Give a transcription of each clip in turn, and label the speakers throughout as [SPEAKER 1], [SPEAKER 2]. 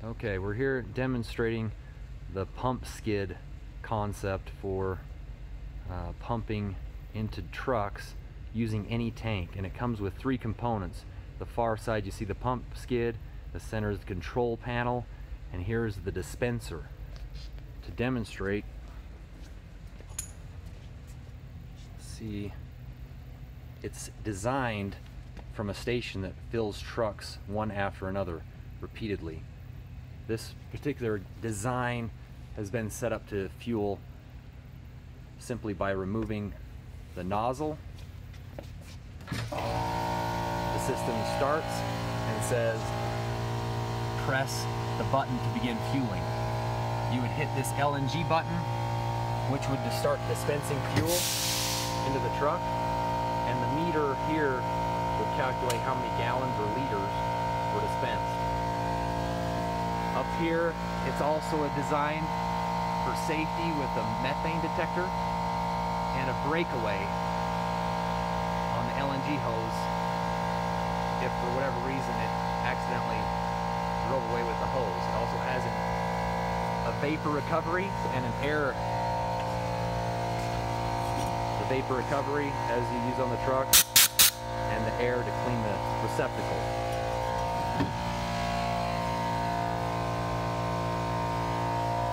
[SPEAKER 1] Okay, we're here demonstrating the pump skid concept for pumping into trucks using any tank, and it comes with three components. The far side you see the pump skid, the center is the control panel, and here's the dispenser. To demonstrate, see, it's designed from a station that fills trucks one after another repeatedly. This particular design has been set up to fuel simply by removing the nozzle. The system starts and says, press the button to begin fueling. You would hit this LNG button, which would start dispensing fuel into the truck, and the meter here would calculate how many gallons or liters were dispensed. Up here, it's also a design for safety with a methane detector and a breakaway on the LNG hose if for whatever reason it accidentally drove away with the hose. It also has a vapor recovery and an air. The vapor recovery as you use on the truck, and the air to clean the receptacle.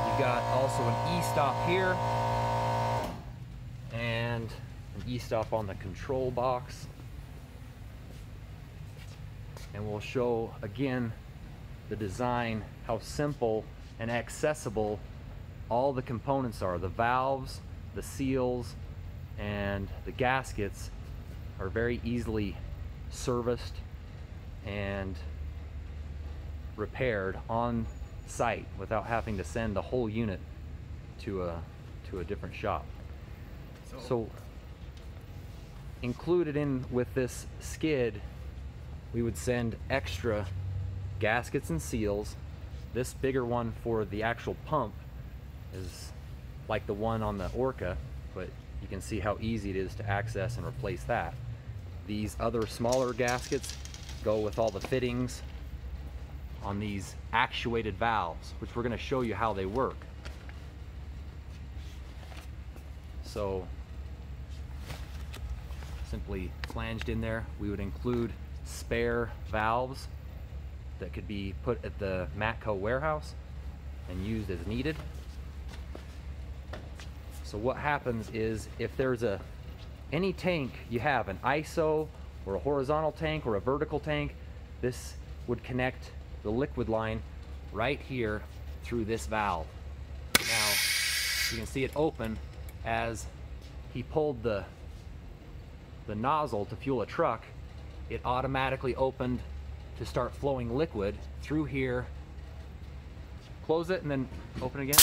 [SPEAKER 1] You've got also an e-stop here and an e-stop on the control box. And we'll show again the design, how simple and accessible all the components are. The valves, the seals, and the gaskets are very easily serviced and repaired on site without having to send the whole unit to a different shop. So included in with this skid, we would send extra gaskets and seals. This bigger one for the actual pump is like the one on the Orca, but you can see how easy it is to access and replace that. These other smaller gaskets go with all the fittings on these actuated valves, which we're going to show you how they work. So simply flanged in there, we would include spare valves that could be put at the Matco warehouse and used as needed. So what happens is, if there's any tank you have, an ISO or a horizontal tank or a vertical tank, this would connect the liquid line right here through this valve. Now you can see it open as he pulled the nozzle to fuel a truck. It automatically opened to start flowing liquid through here. Close it and then open again.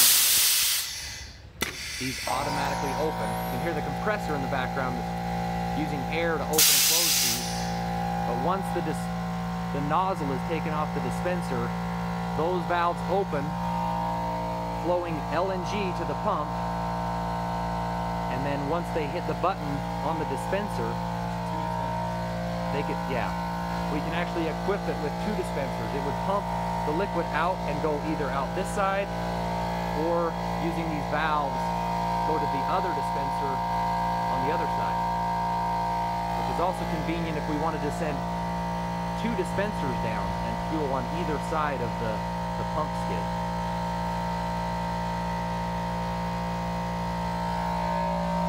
[SPEAKER 1] These automatically open. You can hear the compressor in the background using air to open and close these. But once the nozzle is taken off the dispenser, those valves open, flowing LNG to the pump. And then once they hit the button on the dispenser, we can actually equip it with two dispensers. It would pump the liquid out and go either out this side, or using these valves, go to the other dispenser on the other side, which is also convenient if we wanted to send two dispensers down and fuel on either side of the pump skid.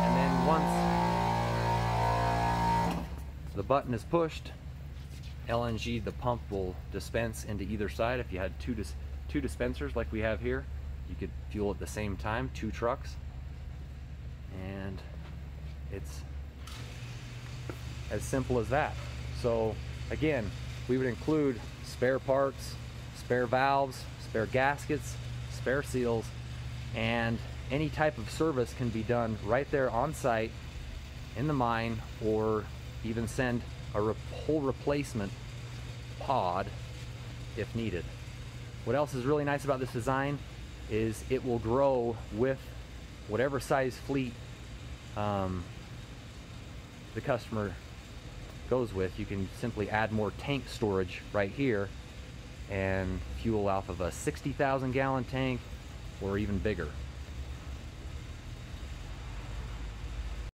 [SPEAKER 1] And then once the button is pushed, LNG, the pump, will dispense into either side. If you had two dispensers like we have here, you could fuel at the same time, 2 trucks. And it's as simple as that. So again, we would include spare parts, spare valves, spare gaskets, spare seals, and any type of service can be done right there on site in the mine, or even send a whole replacement pod if needed. What else is really nice about this design is it will grow with whatever size fleet the customer goes with. You can simply add more tank storage right here and fuel off of a 60,000 gallon tank or even bigger.